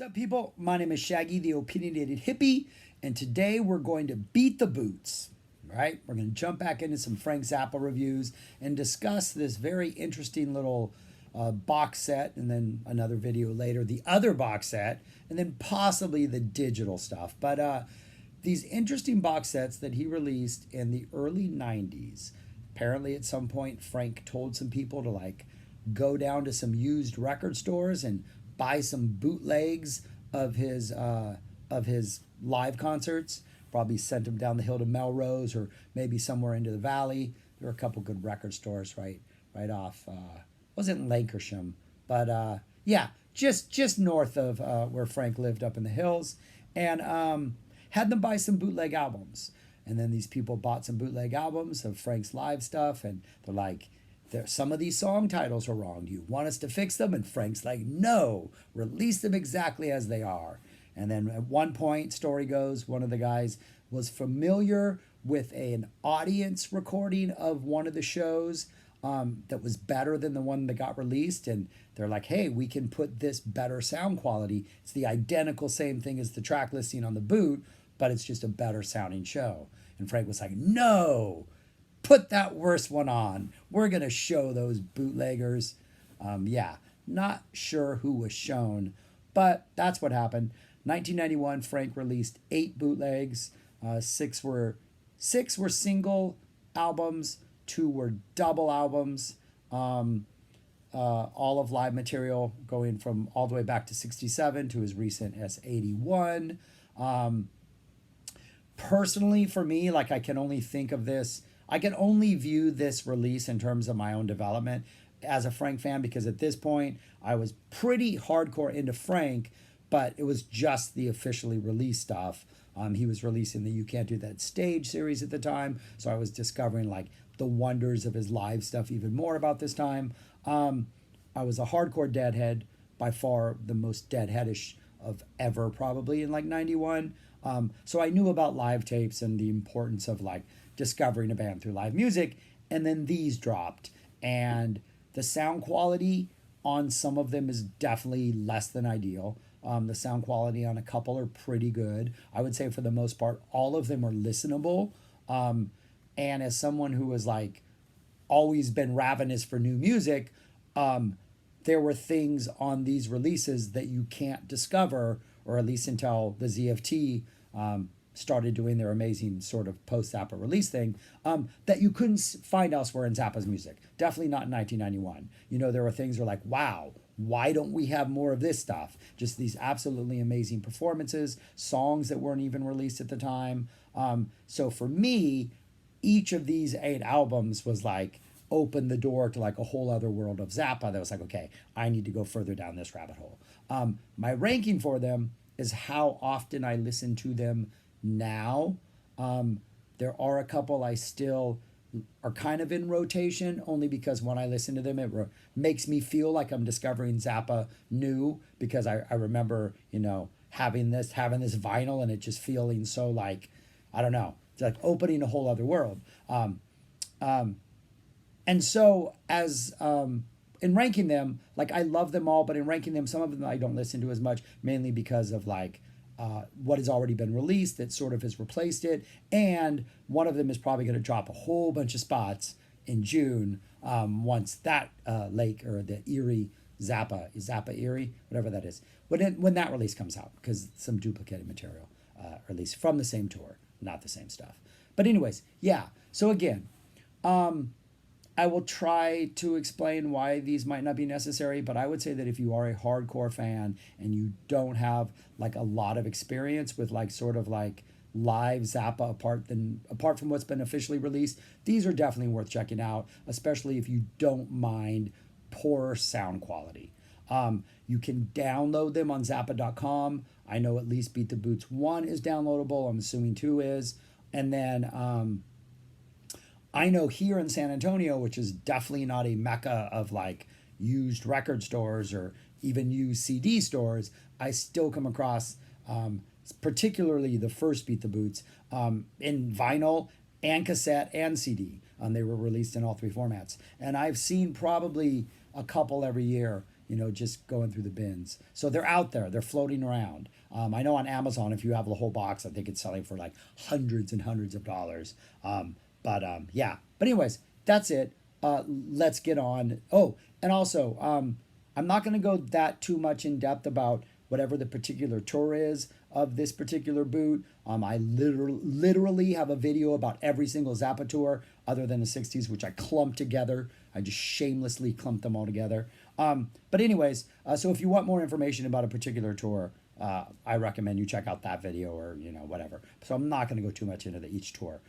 What's up, people? My name is Shaggy, the opinionated hippie, and today we're going to beat the boots. Right? We're going to jump back into some Frank Zappa reviews and discuss this very interesting little box set, and then another video later, the other box set, and then possibly the digital stuff. But these interesting box sets that he released in the early 90s. Apparently, at some point, Frank told some people to go down to some used record stores and buy some bootlegs of his live concerts. Probably sent them down the hill to Melrose or maybe somewhere into the valley. There were a couple good record stores right off. Wasn't Lancashire, but yeah, just north of where Frank lived up in the hills, and had them buy some bootleg albums. And then these people bought some bootleg albums of Frank's live stuff, and they're like, some of these song titles are wrong. Do you want us to fix them? And Frank's like, no, release them exactly as they are. And then at one point, story goes, one of the guys was familiar with an audience recording of one of the shows that was better than the one that got released. And they're like, hey, we can put this better sound quality. It's the identical same thing as the track listing on the boot, but it's just a better sounding show. And Frank was like, no, put that worst one on. We're going to show those bootleggers. Yeah, not sure who was shown, but that's what happened. 1991, Frank released 8 bootlegs. Six were single albums. 2 were double albums. All of live material going from all the way back to 67 to as recent as 81. Personally, for me, I can only think of this. I can only view this release in terms of my own development as a Frank fan, because at this point I was pretty hardcore into Frank, but it was just the officially released stuff. He was releasing the You Can't Do That Stage series at the time, so I was discovering the wonders of his live stuff even more about this time. I was a hardcore Deadhead, by far the most Deadheadish of ever, probably in 91. So I knew about live tapes and the importance of discovering a band through live music. And then these dropped, and the sound quality on some of them is definitely less than ideal. The sound quality on a couple are pretty good. I would say for the most part, all of them are listenable. And as someone who was always been ravenous for new music, there were things on these releases that you can't discover, or at least until the ZFT started doing their amazing sort of post-Zappa release thing, that you couldn't find elsewhere in Zappa's music. Definitely not in 1991. There were things where wow, why don't we have more of this stuff? Just these absolutely amazing performances, songs that weren't even released at the time. So for me, each of these 8 albums was opened the door to a whole other world of Zappa that was okay, I need to go further down this rabbit hole. My ranking for them is how often I listen to them now. There are a couple I still are kind of in rotation, only because when I listen to them, it makes me feel like I'm discovering Zappa new, because I remember, having this vinyl and it just feeling so I don't know, it's opening a whole other world. And so as in ranking them, I love them all, but in ranking them, some of them I don't listen to as much, mainly because of what has already been released that sort of has replaced it. And one of them is probably going to drop a whole bunch of spots in June, once that Lake, or the Erie Zappa Erie, whatever that is, when that release comes out, because some duplicated material, or at least from the same tour, not the same stuff. But anyways, yeah. So again, I will try to explain why these might not be necessary, but I would say that if you are a hardcore fan and you don't have a lot of experience with sort of live Zappa apart from what's been officially released, these are definitely worth checking out, especially if you don't mind poor sound quality. You can download them on Zappa.com. I know at least Beat the Boots 1 is downloadable. I'm assuming 2 is. And then I know here in San Antonio, which is definitely not a mecca of used record stores or even used CD stores, I still come across particularly the first Beat the Boots in vinyl and cassette and CD. They were released in all 3 formats. And I've seen probably a couple every year just going through the bins. So they're out there, they're floating around. I know on Amazon, if you have the whole box, I think it's selling for like hundreds and hundreds of dollars. Yeah. But anyways, that's it. Let's get on. Oh, and also, I'm not going to go that too much in depth about whatever the particular tour is of this particular boot. I literally have a video about every single Zappa tour other than the 60s, which I clumped together. I just shamelessly clumped them all together. But anyways, so if you want more information about a particular tour, I recommend you check out that video or, whatever. So I'm not going to go too much into each tour.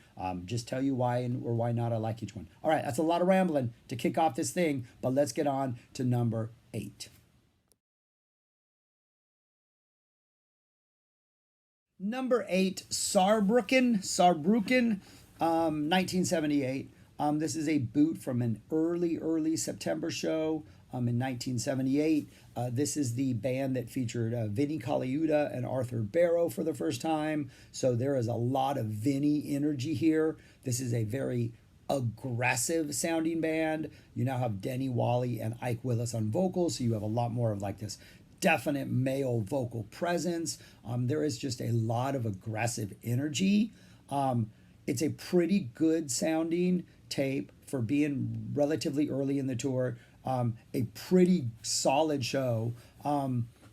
Just tell you why or why not I like each one. All right, that's a lot of rambling to kick off this thing, but let's get on to number 8. Number 8, Sarbrooken, 1978. This is a boot from an early September show in 1978. This is the band that featured Vinnie Colaiuta and Arthur Barrow for the first time. So there is a lot of Vinnie energy here. This is a very aggressive sounding band. You now have Denny Wally and Ike Willis on vocals, so you have a lot more of like this definite male vocal presence. There is just a lot of aggressive energy. It's a pretty good sounding tape for being relatively early in the tour. A pretty solid show.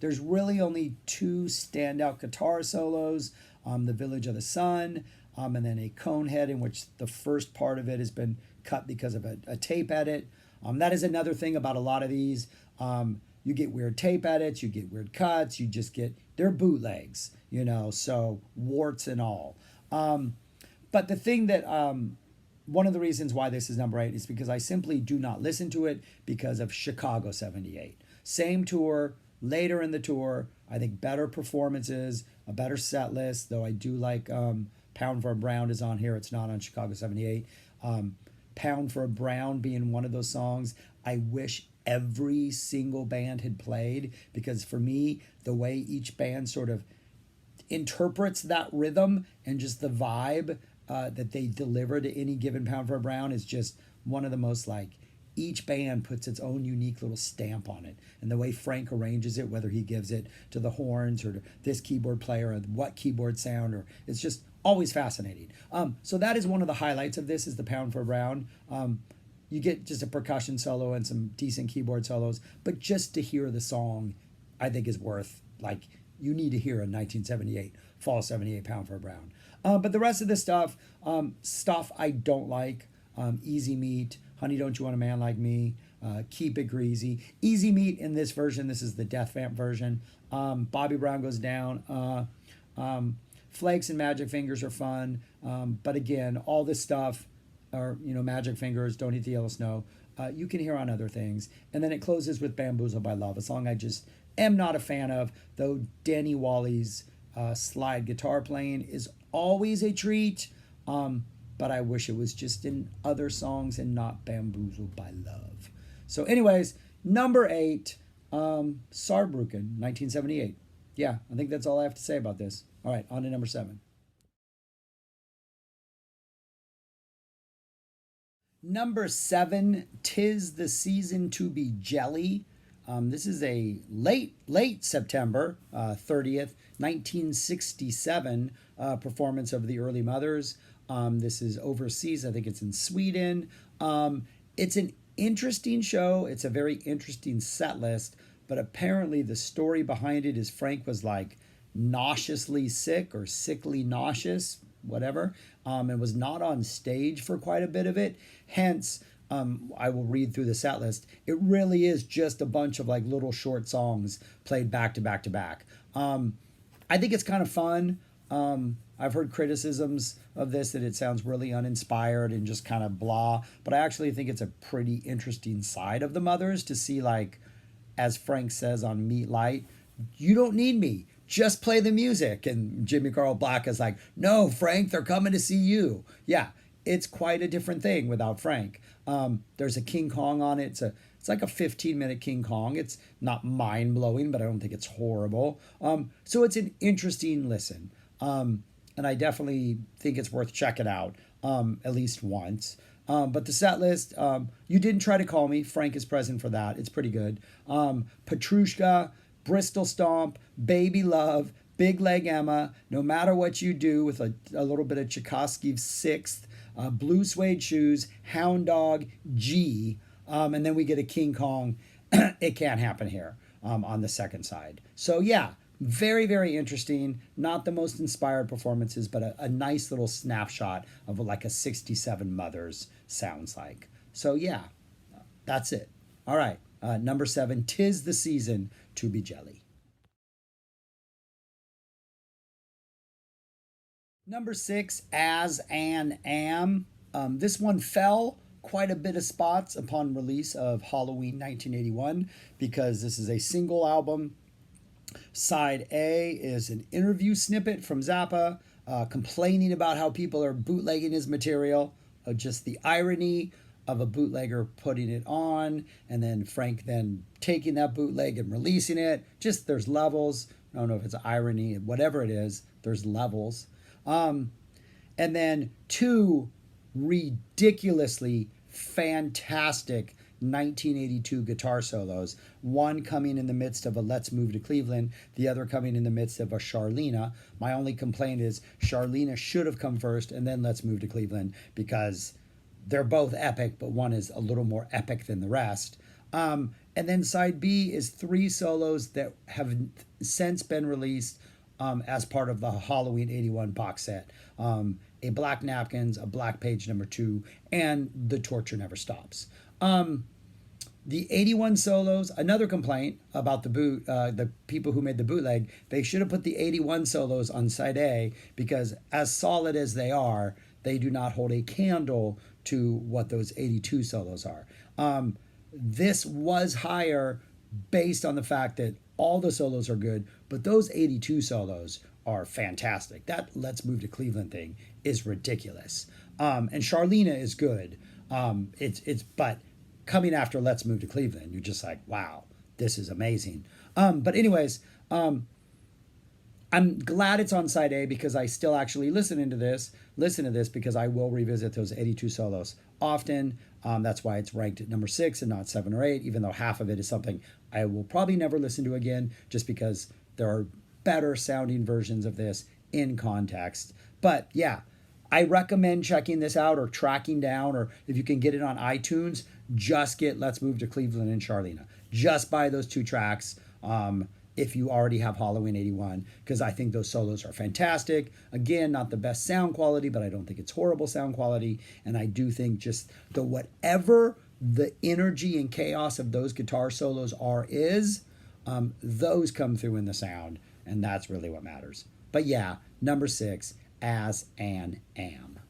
There's really only 2 standout guitar solos, The Village of the Sun, and then a Conehead in which the first part of it has been cut because of a tape edit. That is another thing about a lot of these. You get weird tape edits, you get weird cuts, they're bootlegs, so warts and all. But the thing that, one of the reasons why this is number 8 is because I simply do not listen to it because of Chicago 78. Same tour, later in the tour, I think better performances, a better set list, though I do like Pound for a Brown is on here, it's not on Chicago 78. Pound for a Brown being one of those songs I wish every single band had played, because for me, the way each band sort of interprets that rhythm and just the vibe that they deliver to any given Pound for a Brown is just one of the most each band puts its own unique little stamp on it. And the way Frank arranges it, whether he gives it to the horns or to this keyboard player or what keyboard sound, or it's just always fascinating. So that is one of the highlights of this is the Pound for a Brown. You get just a percussion solo and some decent keyboard solos, but just to hear the song, I think is worth, you need to hear a 1978, Fall 78 Pound for a Brown. But the rest of the stuff I don't like. Easy Meat, Honey Don't You Want a Man Like Me, Keep It Greasy. Easy Meat in this version, this is the Death Vamp version. Bobby Brown Goes Down. Flakes and Magic Fingers are fun. But again, all this stuff, or Magic Fingers, Don't Eat the Yellow Snow, you can hear on other things. And then it closes with Bamboozled by Love, a song I just am not a fan of, though Danny Wally's slide guitar playing is always a treat, but I wish it was just in other songs and not Bamboozled by Love. So anyways, number 8, Sarbrooken, 1978. Yeah, I think that's all I have to say about this. All right, on to number 7. Number 7, 'Tis the Season to Be Jelly. This is a late September 30th, 1967 performance of the Early Mothers. This is overseas. I think it's in Sweden. It's an interesting show. It's a very interesting set list, but apparently the story behind it is Frank was nauseously sick or sickly nauseous, whatever, and was not on stage for quite a bit of it. Hence, I will read through the set list. It really is just a bunch of little short songs played back to back to back. I think it's kind of fun. I've heard criticisms of this that it sounds really uninspired and just kind of blah, but I actually think it's a pretty interesting side of the Mothers to see, as Frank says on Meat Light, you don't need me, just play the music. And Jimmy Carl Black is like, no, Frank, they're coming to see you. Yeah, it's quite a different thing without Frank. There's a King Kong on it. It's like a 15-minute King Kong. It's not mind-blowing, but I don't think it's horrible. So it's an interesting listen. And I definitely think it's worth checking out at least once. But the set list, You Didn't Try to Call Me, Frank is present for that. It's pretty good. Petrushka, Bristol Stomp, Baby Love, Big Leg Emma, No Matter What You Do with a little bit of Tchaikovsky's Sixth, Blue Suede Shoes, Hound Dog, G, and then we get a King Kong. It Can't Happen Here on the second side. So yeah, very, very interesting. Not the most inspired performances, but a nice little snapshot of what like a 67 Mothers sounds like. So yeah, that's it. All right, number 7, Tis the Season to Be Jelly. Number 6, As and Am. This one fell quite a bit of spots upon release of Halloween 1981 because this is a single album. Side A is an interview snippet from Zappa complaining about how people are bootlegging his material, just the irony of a bootlegger putting it on, and then Frank then taking that bootleg and releasing it. Just there's levels. I don't know if it's irony, whatever it is, there's levels. And then 2 ridiculously fantastic 1982 guitar solos, one coming in the midst of a Let's Move to Cleveland, the other coming in the midst of a Charlena. My only complaint is Charlena should have come first and then Let's Move to Cleveland because they're both epic, but one is a little more epic than the rest. And then side B is 3 solos that have since been released as part of the Halloween 81 box set. A Black Napkins, a Black Page number 2, and The Torture Never Stops. The 81 solos, another complaint about the people who made the bootleg, they should have put the 81 solos on side A because as solid as they are, they do not hold a candle to what those 82 solos are. This was higher based on the fact that all the solos are good, but those 82 solos are fantastic. That Let's Move to Cleveland thing is ridiculous. And Charlena is good. But coming after Let's Move to Cleveland, you're just like, wow, this is amazing. But anyways, I'm glad it's on side A because I still actually listen to this because I will revisit those 82 solos often. That's why it's ranked at number 6 and not 7 or 8, even though half of it is something I will probably never listen to again just because there are better sounding versions of this in context. But yeah, I recommend checking this out or tracking down, or if you can get it on iTunes, just get Let's Move to Cleveland and Charlena. Just buy those 2 tracks if you already have Halloween 81, because I think those solos are fantastic. Again, not the best sound quality, but I don't think it's horrible sound quality. And I do think just whatever the energy and chaos of those guitar solos is, those come through in the sound. And that's really what matters. But yeah, number 6, As and Am.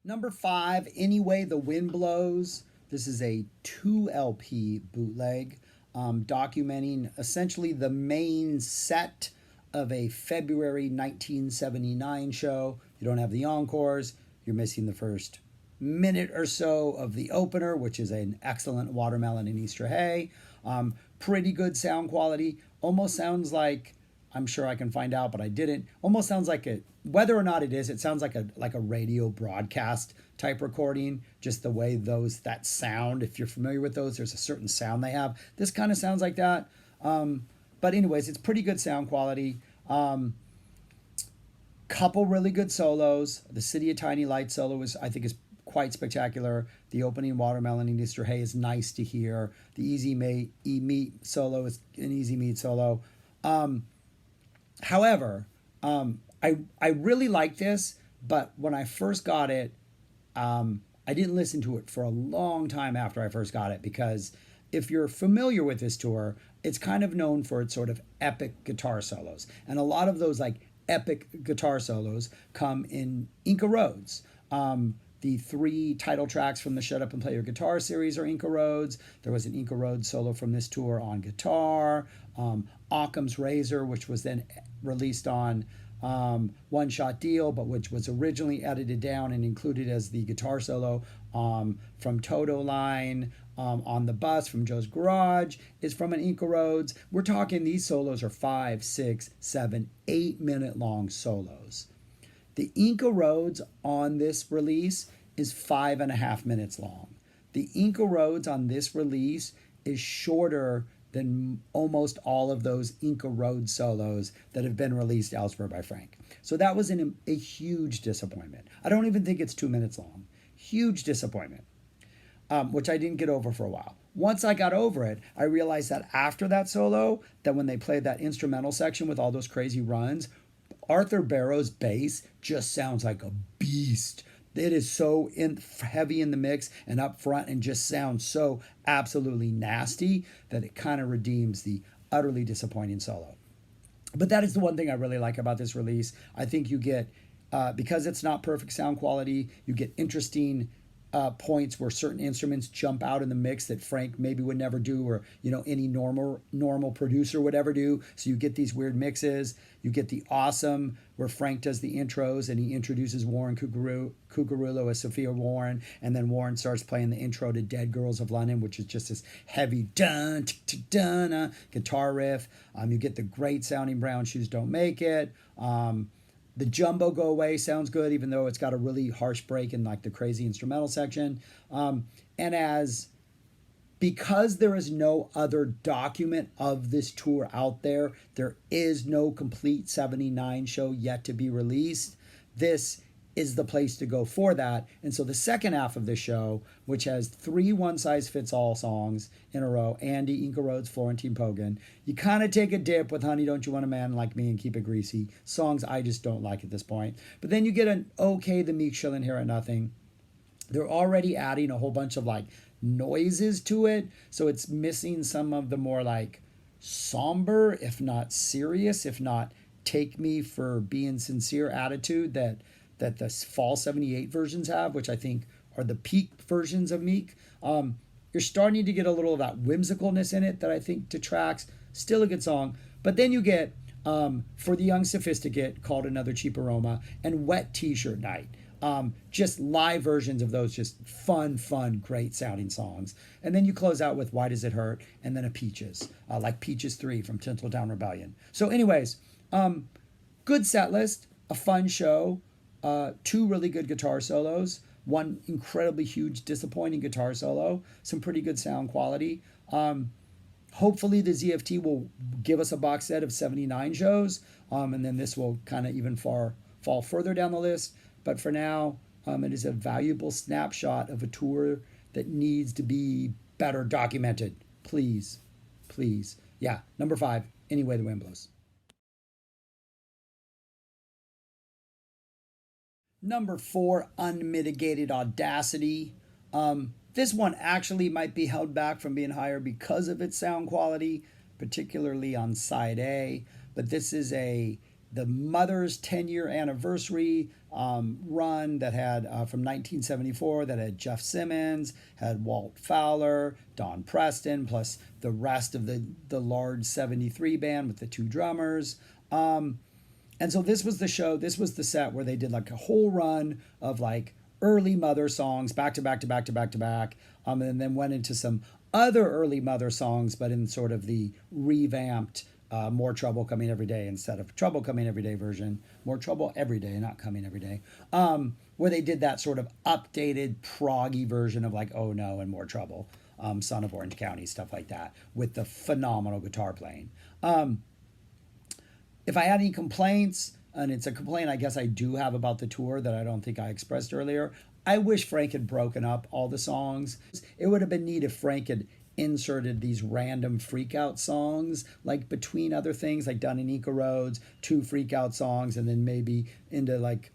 Number 5, Anyway the Wind Blows. This is a 2 LP bootleg documenting essentially the main set of a February 1979 show. You don't have the encores. You're missing the first minute or so of the opener, which is an excellent Watermelon and Easter Hay. Pretty good sound quality. Almost sounds like, I'm sure I can find out, but I didn't. Almost sounds like whether or not it is, it sounds like a radio broadcast type recording. Just the way that sound. If you're familiar with those, there's a certain sound they have. This kind of sounds like that. But anyways, it's pretty good sound quality. Couple really good solos. The City of Tiny Lights solo I think is quite spectacular. The opening Watermelon and Easter Hay is nice to hear. The Easy Meat solo is an Easy Meat solo. However, I really like this, but when I first got it, I didn't listen to it for a long time after I first got it, because if you're familiar with this tour, it's kind of known for its sort of epic guitar solos. And a lot of those like epic guitar solos come in Inca Roads. The 3 title tracks from the Shut Up and Play Your Guitar series are Inca Roads. There was an Inca Roads solo from this tour on guitar. Occam's Razor, which was then released on One Shot Deal, but which was originally edited down and included as the guitar solo from Toto Line. On the Bus from Joe's Garage is from an Inca Roads. We're talking these solos are 5, 6, 7, 8 minute long solos. The Inca Roads on this release is 5.5 minutes long. The Inca Roads on this release is shorter than almost all of those Inca Road solos that have been released elsewhere by Frank. So that was a huge disappointment. I don't even think it's 2 minutes long. Huge disappointment, which I didn't get over for a while. Once I got over it, I realized that after that solo, that when they played that instrumental section with all those crazy runs, Arthur Barrow's bass just sounds like a beast. It is so heavy in the mix and up front and just sounds so absolutely nasty that it kind of redeems the utterly disappointing solo. But that is the one thing I really like about this release. I think you get, because it's not perfect sound quality, you get interesting points where certain instruments jump out in the mix that Frank maybe would never do, or any normal producer would ever do. So you get these weird mixes. You get the awesome where Frank does the intros and he introduces Warren Cucurullo as Sophia Warren, and then Warren starts playing the intro to Dead Girls of London, which is just this heavy dun dun guitar riff. You get the great sounding Brown Shoes Don't Make It. The Jumbo Go Away sounds good, even though it's got a really harsh break in like the crazy instrumental section. Because there is no other document of this tour out there, there is no complete 79 show yet to be released. This is the place to go for that. And so the second half of the show, which has 3 one-size-fits-all songs in a row, Andy, Inca Roads, Florentine Pogan, you kind of take a dip with Honey, Don't You Want a Man Like Me and Keep It Greasy, songs I just don't like at this point. But then you get an okay, The Meek Shillin' Here at Nothing. They're already adding a whole bunch of like noises to it, so it's missing some of the more like somber, if not serious, if not take me for being sincere attitude that the fall 78 versions have, which I think are the peak versions of Meek. You're starting to get a little of that whimsicalness in it that I think detracts. Still a good song. But then you get For the Young Sophisticate, called Another Cheap Aroma, and Wet T-Shirt Night. Just live versions of those, just fun, great sounding songs. And then you close out with Why Does It Hurt? And then a Peaches, like Peaches 3 from Tinseltown Rebellion. So anyways, good set list, a fun show. 2 really good guitar solos, 1 incredibly huge disappointing guitar solo, some pretty good sound quality. Hopefully the ZFT will give us a box set of 79 shows, and then this will kind of even fall further down the list. But for now, it is a valuable snapshot of a tour that needs to be better documented. Please. Yeah, number 5, Any Way the Wind Blows. Number 4, Unmitigated Audacity. This one actually might be held back from being higher because of its sound quality, particularly on side A. But this is the Mother's 10-year anniversary run that had from 1974 that had Jeff Simmons, had Walt Fowler, Don Preston, plus the rest of the large 73 band with the 2 drummers. And so this was the show, this was the set where they did like a whole run of like early Mother songs back to back to back to back to back, and then went into some other early Mother songs, but in sort of the revamped More Trouble Coming Every Day instead of Trouble Coming Every Day version, More Trouble Every Day, not Coming Every Day, where they did that sort of updated proggy version of like Oh No and More Trouble, Son of Orange County, stuff like that, with the phenomenal guitar playing. If I had any complaints, and it's a complaint I guess I do have about the tour that I don't think I expressed earlier, I wish Frank had broken up all the songs. It would have been neat if Frank had inserted these random freakout songs, like between other things, like done in Inca Roads, 2 freakout songs, and then maybe into like,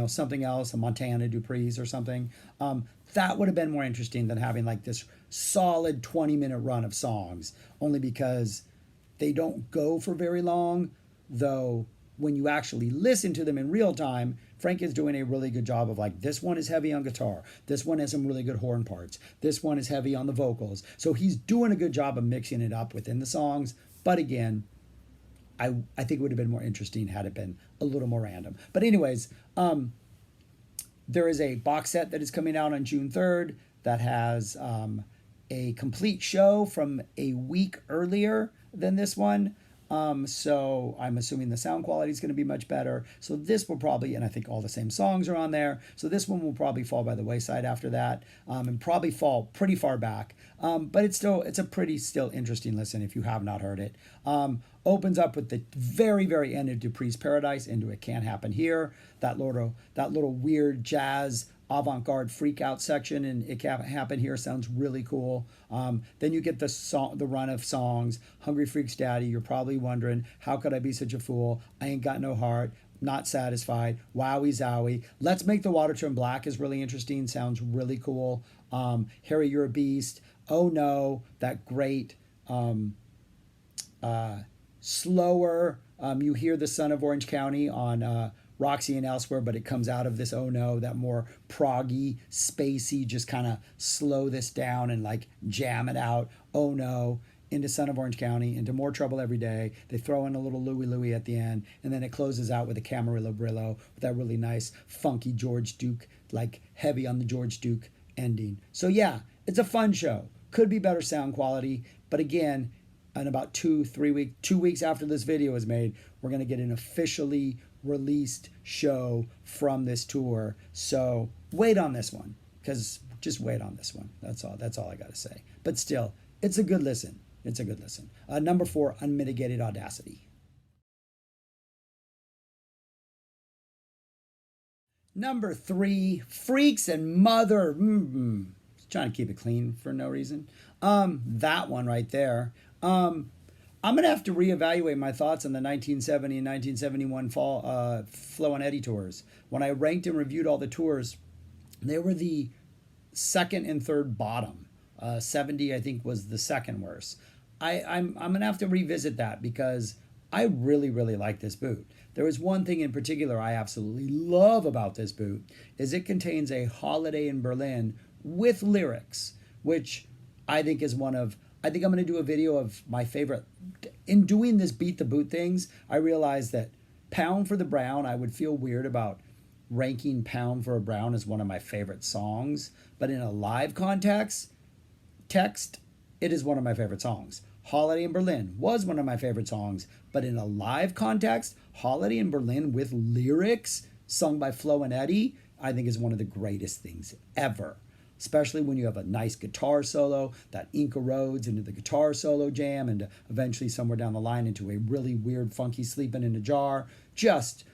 something else, a Montana Dupree's or something. That would have been more interesting than having like this solid 20-minute run of songs, only because they don't go for very long. Though when you actually listen to them in real time, Frank is doing a really good job of like, this one is heavy on guitar, this one has some really good horn parts, this one is heavy on the vocals. So he's doing a good job of mixing it up within the songs. But again, I think it would have been more interesting had it been a little more random. But anyways, there is a box set that is coming out on June 3rd that has a complete show from a week earlier than this one. So I'm assuming the sound quality is going to be much better. So this will probably, and I think all the same songs are on there. So this one will probably fall by the wayside after that, and probably fall pretty far back. But it's a pretty still interesting listen if you have not heard it. Opens up with the very, very end of Dupree's Paradise into It Can't Happen Here. That little weird jazz avant-garde freak out section and It Can't Happen Here sounds really cool. Then you get the run of songs. Hungry Freaks Daddy, you're probably wondering, how could I be such a fool? I ain't got no heart. Not satisfied. Wowie zowie. Let's Make the Water Turn Black is really interesting. Sounds really cool. Harry, You're a Beast. Oh No, that great slower. You hear the Son of Orange County on Roxy and Elsewhere, but it comes out of this Oh No, that more proggy, spacey, just kind of slow this down and like jam it out. Oh No, into Son of Orange County, into More Trouble Every Day. They throw in a little Louie Louie at the end, and then it closes out with a Camarillo Brillo with that really nice, funky George Duke, like heavy on the George Duke ending. So yeah, it's a fun show. Could be better sound quality, but again, in about 2 weeks after this video is made, we're going to get an officially released show from this tour. So wait on this one, because just wait on this one. That's all I got to say. But still, it's a good listen. It's a good listen. Number 4, Unmitigated Audacity. Number 3, Freaks and Mother. Trying to keep it clean for no reason. That one right there. I'm going to have to reevaluate my thoughts on the 1970 and 1971 fall Flo and Eddie tours. When I ranked and reviewed all the tours, they were the second and third bottom. 70, I think, was the second worst. I'm going to have to revisit that because I really, really like this boot. There is one thing in particular I absolutely love about this boot is it contains a Holiday in Berlin with lyrics, which I think is one of, I think I'm going to do a video of my favorite. In doing this Beat the Boot things, I realized that Pound for the Brown, I would feel weird about ranking Pound for a Brown as one of my favorite songs, but in a live text, it is one of my favorite songs. Holiday in Berlin was one of my favorite songs, but in a live context, Holiday in Berlin with lyrics sung by Flo and Eddie, I think is one of the greatest things ever. Especially when you have a nice guitar solo, that Inca Roads into the guitar solo jam, and eventually somewhere down the line into a really weird, funky Sleeping in a Jar. Just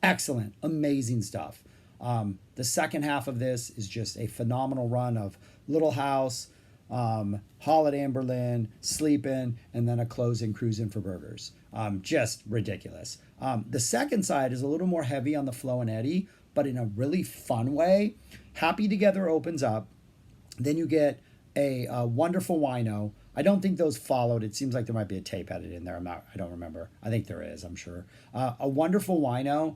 excellent, amazing stuff. The second half of this is just a phenomenal run of Little House, Holiday in Berlin, Sleepin', and then a closing Cruisin' for Burgers. Just ridiculous. The second side is a little more heavy on the Flo and Eddie, but in a really fun way. Happy Together opens up. Then you get a Wonderful Wino. I don't think those followed. It seems like there might be a tape edit in there. I don't remember. I think there is, I'm sure. A Wonderful Wino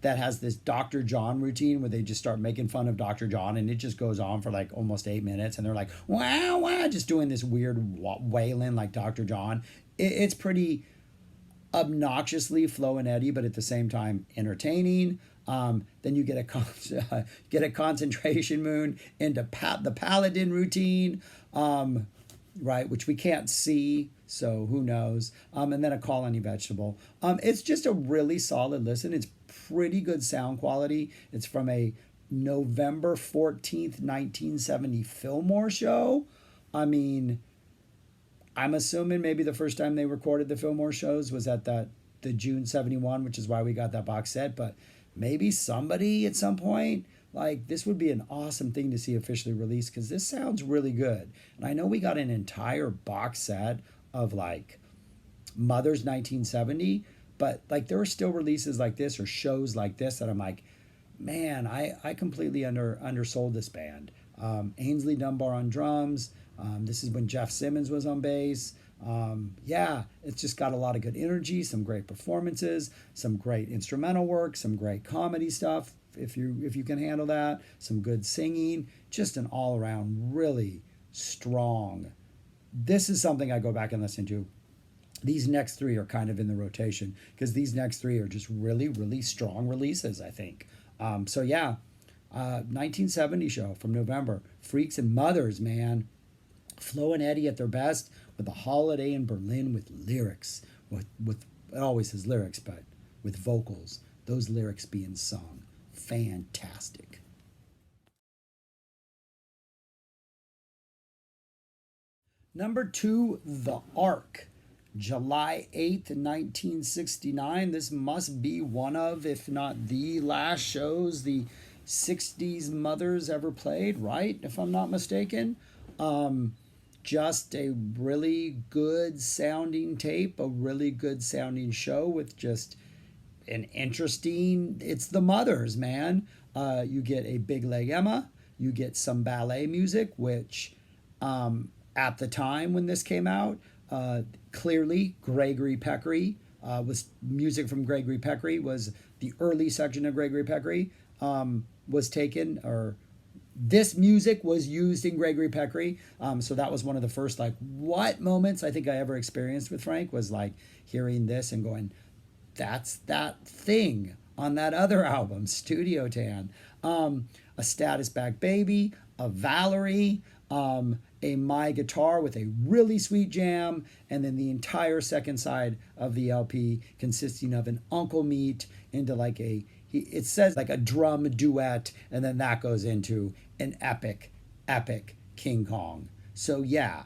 that has this Dr. John routine where they just start making fun of Dr. John, and it just goes on for like almost 8 minutes, and they're like, wow, wow, just doing this weird wailing like Dr. John. It's pretty obnoxiously Flo and Eddie, but at the same time entertaining. Then you get a Concentration Moon into the Paladin routine, right, which we can't see, so who knows. And then a Call Any Vegetable. It's just a really solid listen. It's pretty good sound quality. It's from a November 14th, 1970 Fillmore show. I mean, I'm assuming maybe the first time they recorded the Fillmore shows was at the June 71, which is why we got that box set, but maybe somebody at some point, like, this would be an awesome thing to see officially released because this sounds really good. And I know we got an entire box set of like Mother's 1970, but like there are still releases like this or shows like this that I'm like, man, I completely undersold this band. Ainsley Dunbar on drums. This is when Jeff Simmons was on bass. Yeah, it's just got a lot of good energy, some great performances, some great instrumental work, some great comedy stuff, if you can handle that, some good singing, just an all-around really strong. This is something I go back and listen to. These next 3 are kind of in the rotation because these next 3 are just really, really strong releases, I think. So yeah, 1970 show from November. Freaks and Mothers, man. Flo and Eddie at their best with a Holiday in Berlin with lyrics. with it always has lyrics, but with vocals, those lyrics being sung. Fantastic. Number two, The Ark. July 8th, 1969. This must be one of, if not the last shows the 60s mothers ever played, right? If I'm not mistaken. Just a really good sounding tape, a really good sounding show with just an interesting, it's the mothers, man. You get a Big Leg Emma, you get some ballet music, which at the time when this came out, clearly Gregory Peccary was music from Gregory Peccary was the early section of Gregory Peccary was taken, or this music was used in Gregory Peccary. So that was one of the first like what moments I think I ever experienced with Frank, was like hearing this and going, that's that thing on that other album, Studio Tan. A Status Back Baby, a Valerie, a My Guitar with a really sweet jam, and then the entire second side of the LP consisting of an Uncle Meat into like it says like a drum duet, and then that goes into an epic King Kong. So yeah,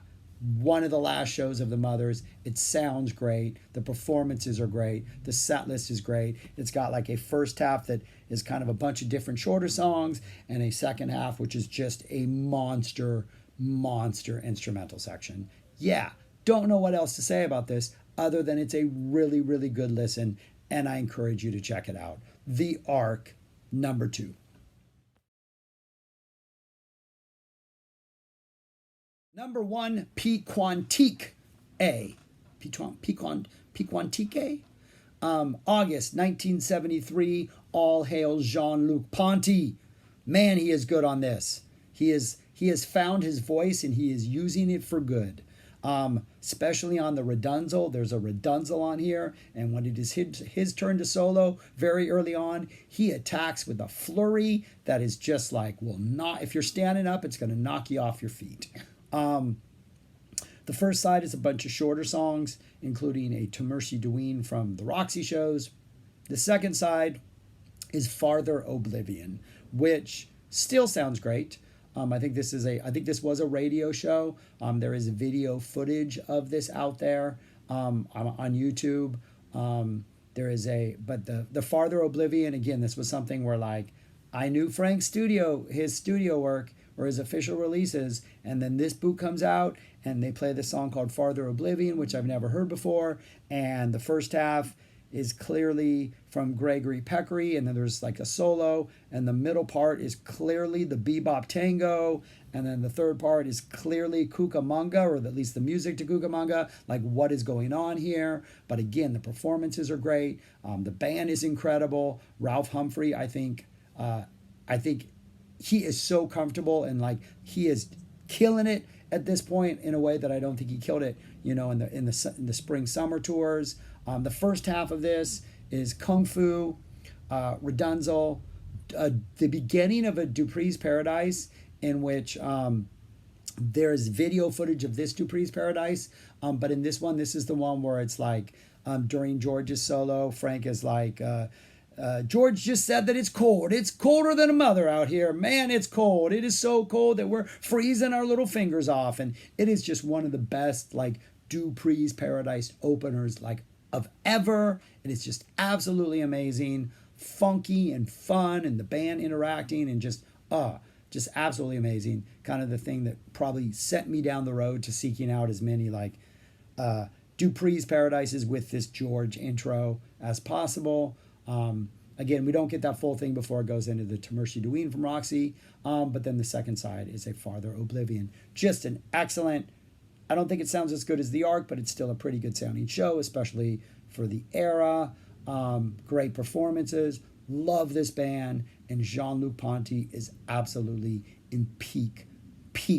one of the last shows of the Mothers. It sounds great. The performances are great. The set list is great. It's got like a first half that is kind of a bunch of different shorter songs, and a second half which is just a monster instrumental section. Yeah, don't know what else to say about this other than it's a really, really good listen, and I encourage you to check it out. The Ark, number two. Number one, Piquantique A. Piquantique? August 1973, All Hail Jean-Luc Ponty. Man, he is good on this. He has found his voice and he is using it for good. Especially on the redunzel. There's a redunzel on here, and when it is his turn to solo very early on, he attacks with a flurry that is just like, will not, if you're standing up, it's going to knock you off your feet. The first side is a bunch of shorter songs, including a To Mercy Dween from the Roxy shows. The second side is Farther Oblivion, which still sounds great. I think this was a radio show. There is video footage of this out there on YouTube. But the Farther Oblivion, again, this was something where like I knew Frank's his studio work or his official releases, and then this boot comes out and they play this song called Farther Oblivion, which I've never heard before, and the first half is clearly from Gregory Peccary, and then there's like a solo, and the middle part is clearly the bebop tango, and then the third part is clearly Cucamonga, or at least the music to Cucamonga, like what is going on here. But again, the performances are great. The band is incredible. Ralph Humphrey, I think he is so comfortable, and like he is killing it at this point in a way that I don't think he killed it, in the spring summer tours. The first half of this is Kung Fu, Redunzel, the beginning of a Dupree's Paradise, in which there is video footage of this Dupree's Paradise, but in this one, this is the one where it's like during George's solo, Frank is like, George just said that it's cold. It's colder than a mother out here. Man, it's cold. It is so cold that we're freezing our little fingers off. And it is just one of the best like Dupree's Paradise openers like of ever. It is just absolutely amazing, funky and fun, and the band interacting, and just absolutely amazing. Kind of the thing that probably sent me down the road to seeking out as many like Dupree's Paradises with this George intro as possible. Again, we don't get that full thing before it goes into the To Mercy Dween from Roxy, but then the second side is a Farther Oblivion. Just an excellent, I don't think it sounds as good as The Ark, but it's still a pretty good sounding show, especially for the era. Great performances. Love this band, and Jean-Luc Ponty is absolutely in peak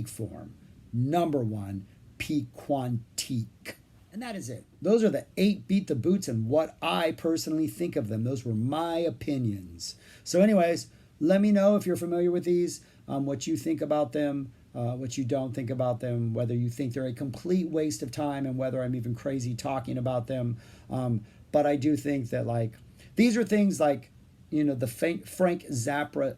form. Number one, Piquantique. And that is it. Those are the 8 Beat the Boots and what I personally think of them. Those were my opinions. So anyways, let me know if you're familiar with these, what you think about them. what you don't think about them, whether you think they're a complete waste of time, and whether I'm even crazy talking about them. But I do think that like these are things like, you know, the Zappa,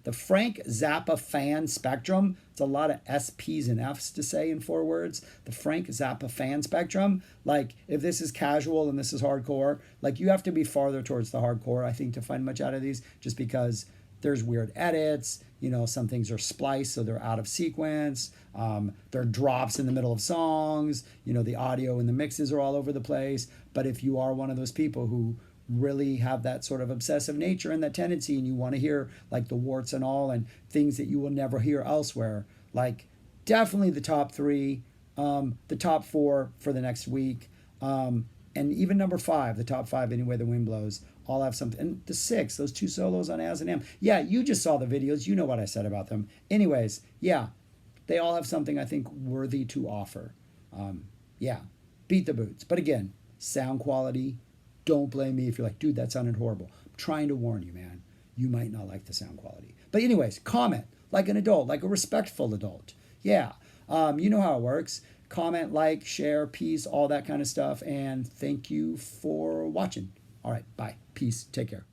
the Frank Zappa fan spectrum. It's a lot of S, P's, and F's to say in 4 words. The Frank Zappa fan spectrum. Like, if this is casual and this is hardcore, like, you have to be farther towards the hardcore, I think, to find much out of these, just because there's weird edits. You know, some things are spliced, so they're out of sequence. There are drops in the middle of songs. You know, the audio and the mixes are all over the place. But if you are one of those people who really have that sort of obsessive nature and that tendency, and you want to hear like the warts and all and things that you will never hear elsewhere, like, definitely the top 3, the top 4 for the next week, and even number 5, the top 5, Any Way the Wind Blows, all have something. And the 6, those 2 solos on As and Am, yeah, you just saw the videos, you know what I said about them. Anyways, yeah, they all have something I think worthy to offer. Yeah, beat the boots. But again, sound quality, don't blame me if you're like, dude, that sounded horrible. I'm trying to warn you, man. You might not like the sound quality. But anyways, comment like an adult, like a respectful adult. Yeah, you know how it works. Comment, like, share, peace, all that kind of stuff. And thank you for watching. All right, bye. Peace. Take care.